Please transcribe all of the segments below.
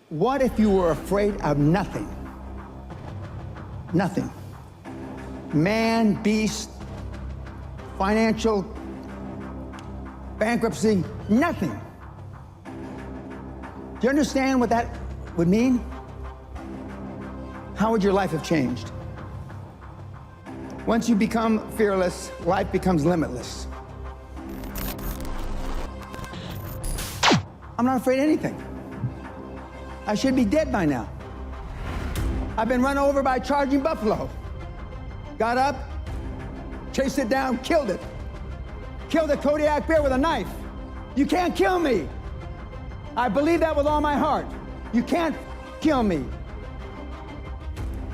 What if you were afraid of nothing? Nothing. Man, beast, financial, bankruptcy, nothing. Do you understand what that would mean? How would your life have changed? Once you become fearless, life becomes limitless. I'm not afraid of anything. I should be dead by now. I've been run over by a charging buffalo. Got up, chased it down, killed it. Killed a Kodiak bear with a knife. You can't kill me. I believe that with all my heart. You can't kill me.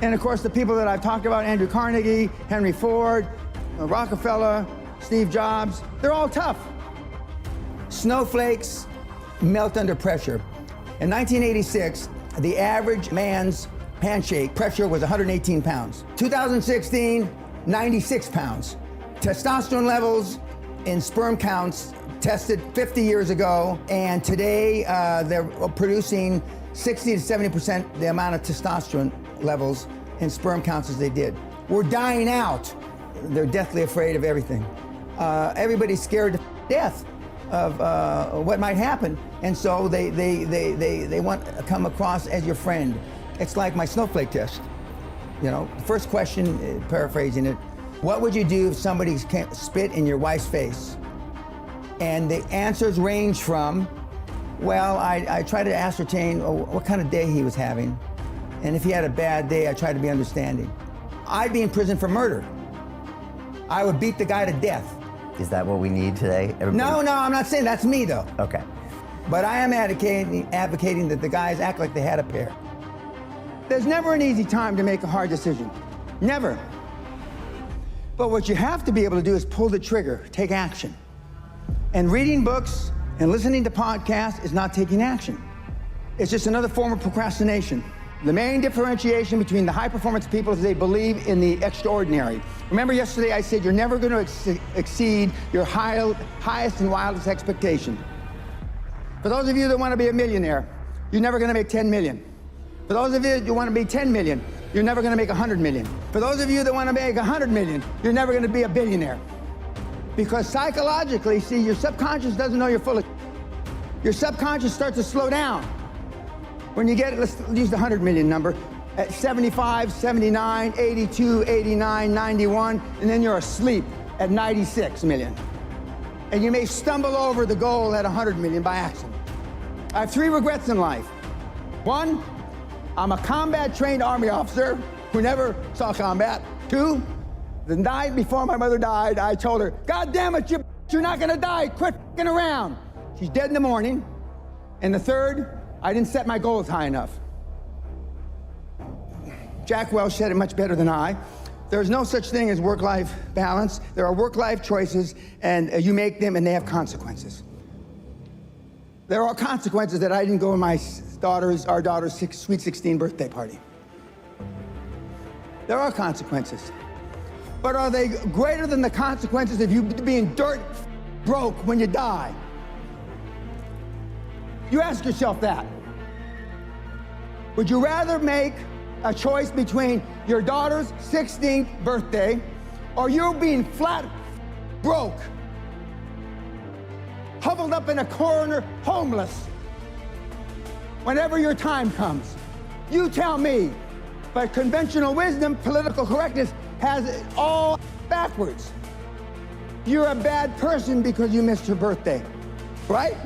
And of course, the people that I've talked about, Andrew Carnegie, Henry Ford, Rockefeller, Steve Jobs, they're all tough. Snowflakes melt under pressure. In 1986, the average man's handshake pressure was 118 pounds. 2016, 96 pounds. Testosterone levels in sperm counts tested 50 years ago, and today they're producing 60 to 70% the amount of testosterone levels in sperm counts as they did. We're dying out. They're deathly afraid of everything. Everybody's scared to death of what might happen, and so they want to come across as your friend. It's like my snowflake test. You know, the first question, paraphrasing it, what would you do if somebody spit in your wife's face? And the answers range from, well, I try to ascertain what kind of day he was having. And if he had a bad day, I try to be understanding. I'd be in prison for murder. I would beat the guy to death. Is that what we need today? Everybody? No, I'm not saying that's me, though. Okay. But I am advocating that the guys act like they had a pair. There's never an easy time to make a hard decision. Never. But what you have to be able to do is pull the trigger, take action. And reading books and listening to podcasts is not taking action. It's just another form of procrastination. The main differentiation between the high-performance people is they believe in the extraordinary. Remember yesterday I said you're never going to exceed your highest and wildest expectation. For those of you that want to be a millionaire, you're never going to make 10 million. For those of you that want to be 10 million, you're never going to make 100 million. For those of you that want to make 100 million, you're never going to be a billionaire. Because psychologically, see, your subconscious doesn't know you're full of. Your subconscious starts to slow down. When you get, let's use the 100 million number, at 75, 79, 82, 89, 91, and then you're asleep at 96 million. And you may stumble over the goal at 100 million by accident. I have 3 regrets in life. 1, I'm a combat-trained Army officer who never saw combat. 2, the night before my mother died, I told her, God damn it, you're not gonna die, quit f***ing around. She's dead in the morning. And the 3rd, I didn't set my goals high enough. Jack Welch said it much better than I. There's no such thing as work-life balance. There are work-life choices, and you make them, and they have consequences. There are consequences that I didn't go to our daughter's sweet 16 birthday party. There are consequences. But are they greater than the consequences of you being dirt broke when you die? You ask yourself that. Would you rather make a choice between your daughter's 16th birthday or you being flat broke, huddled up in a corner, homeless, whenever your time comes? You tell me. But conventional wisdom, political correctness, has it all backwards. You're a bad person because you missed your birthday, right?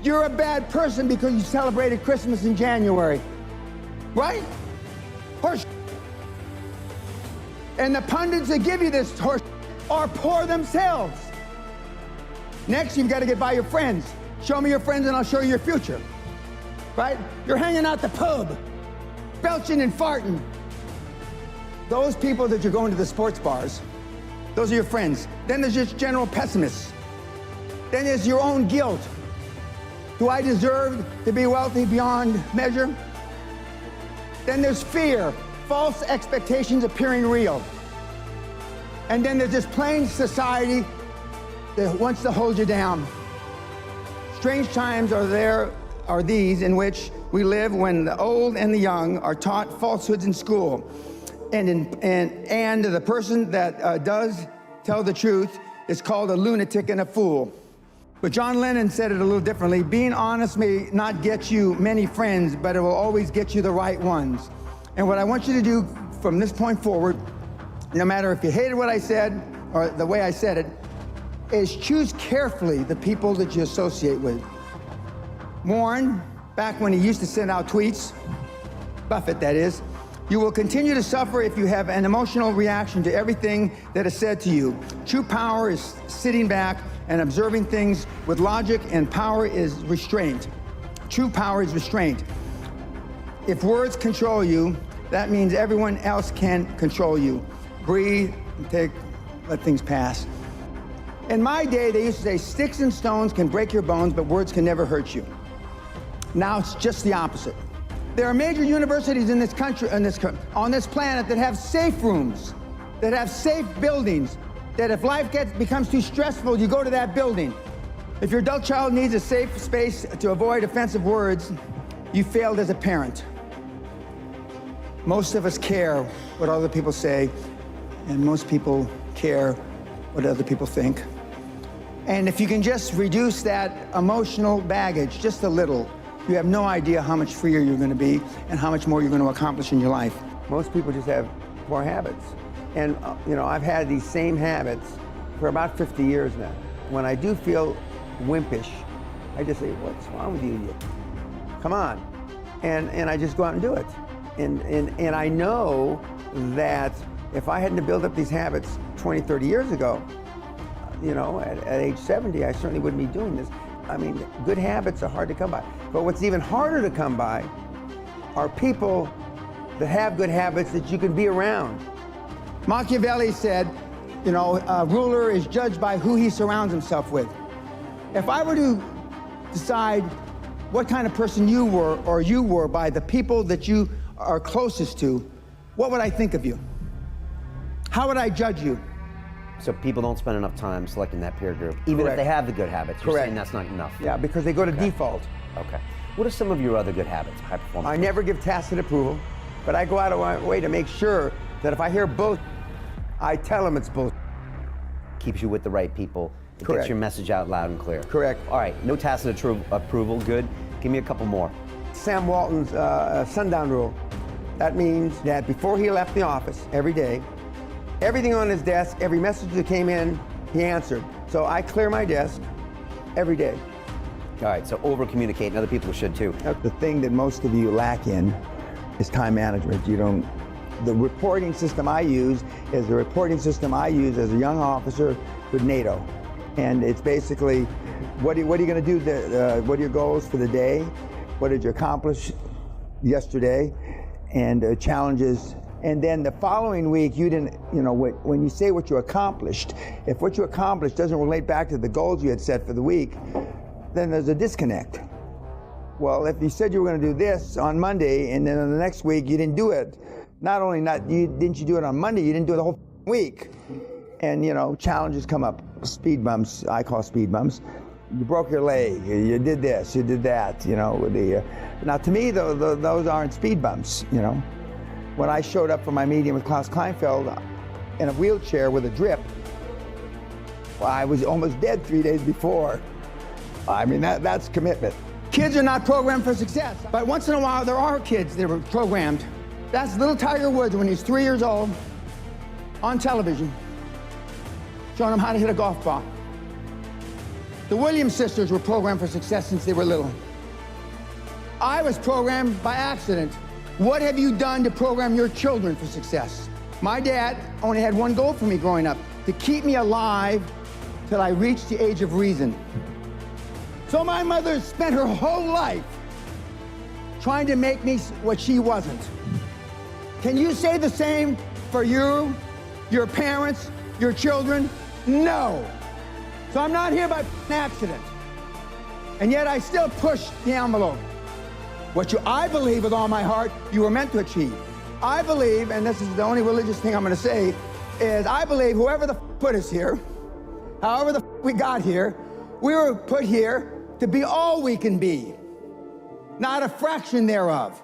You're a bad person because you celebrated Christmas in January, right? Horse. And the pundits that give you this horse are poor themselves. Next, you've got to get by your friends. Show me your friends and I'll show you your future, right? You're hanging out the pub, belching and farting. Those people that you're going to the sports bars, those are your friends. Then there's just general pessimists. Then there's your own guilt. Do I deserve to be wealthy beyond measure? Then there's fear, false expectations appearing real. And then there's this plain society that wants to hold you down. Strange times are these in which we live when the old and the young are taught falsehoods in school. And the person that does tell the truth is called a lunatic and a fool. But John Lennon said it a little differently. Being honest may not get you many friends, but it will always get you the right ones. And what I want you to do from this point forward, no matter if you hated what I said or the way I said it, is choose carefully the people that you associate with. Warren, back when he used to send out tweets, Buffett that is, you will continue to suffer if you have an emotional reaction to everything that is said to you. True power is sitting back and observing things with logic, and power is restraint. True power is restraint. If words control you, that means everyone else can control you. Breathe, and let things pass. In my day, they used to say, sticks and stones can break your bones, but words can never hurt you. Now it's just the opposite. There are major universities in this country, on this planet, that have safe rooms, that have safe buildings, that if life becomes too stressful, you go to that building. If your adult child needs a safe space to avoid offensive words, you failed as a parent. Most of us care what other people say, and most people care what other people think. And if you can just reduce that emotional baggage just a little, you have no idea how much freer you're going to be and how much more you're going to accomplish in your life. Most people just have poor habits. And, I've had these same habits for about 50 years now. When I do feel wimpish, I just say, what's wrong with you? Come on. And I just go out and do it. And I know that if I hadn't built up these habits 20, 30 years ago, at age 70, I certainly wouldn't be doing this. I mean, good habits are hard to come by. But what's even harder to come by are people that have good habits that you can be around. Machiavelli said, a ruler is judged by who he surrounds himself with. If I were to decide what kind of person you were by the people that you are closest to, what would I think of you? How would I judge you? So people don't spend enough time selecting that peer group, even Correct. if they have the good habits. You're Correct. saying that's not enough. Yeah, because they go to default. Okay. What are some of your other good habits, high performance? I never give tacit approval, but I go out of my way to make sure that if I hear bull, I tell them it's bull. Keeps you with the right people. It Correct. gets your message out loud and clear. Correct. All right, no tacit approval, good. Give me a couple more. Sam Walton's sundown rule. That means that before he left the office every day, everything on his desk, every message that came in, he answered. So I clear my desk every day. All right, so over-communicate, and other people should too. The thing that most of you lack in is time management. The reporting system I use is the reporting system I use as a young officer with NATO. And it's basically, what are you going to do? What are your goals for the day? What did you accomplish yesterday? And challenges. And then the following week, you didn't, when you say what you accomplished, if what you accomplished doesn't relate back to the goals you had set for the week, then there's a disconnect. Well, if you said you were going to do this on Monday, and then on the next week you didn't do it, didn't you do it on Monday, you didn't do it the whole week. And challenges come up, speed bumps, I call speed bumps. You broke your leg, you did this, you did that, now to me, those aren't speed bumps, When I showed up for my meeting with Klaus Kleinfeld in a wheelchair with a drip, well, I was almost dead 3 days before. I mean, that's commitment. Kids are not programmed for success, but once in a while there are kids that are programmed. That's little Tiger Woods when he's 3 years old on television, showing him how to hit a golf ball. The Williams sisters were programmed for success since they were little. I was programmed by accident. What have you done to program your children for success? My dad only had one goal for me growing up, to keep me alive till I reached the age of reason. So my mother spent her whole life trying to make me what she wasn't. Can you say the same for you, your parents, your children? No. So I'm not here by accident. And yet I still push the envelope. I believe with all my heart, you were meant to achieve. I believe, and this is the only religious thing I'm going to say, is I believe whoever the put us here, however the we got here, we were put here to be all we can be. not a fraction thereof.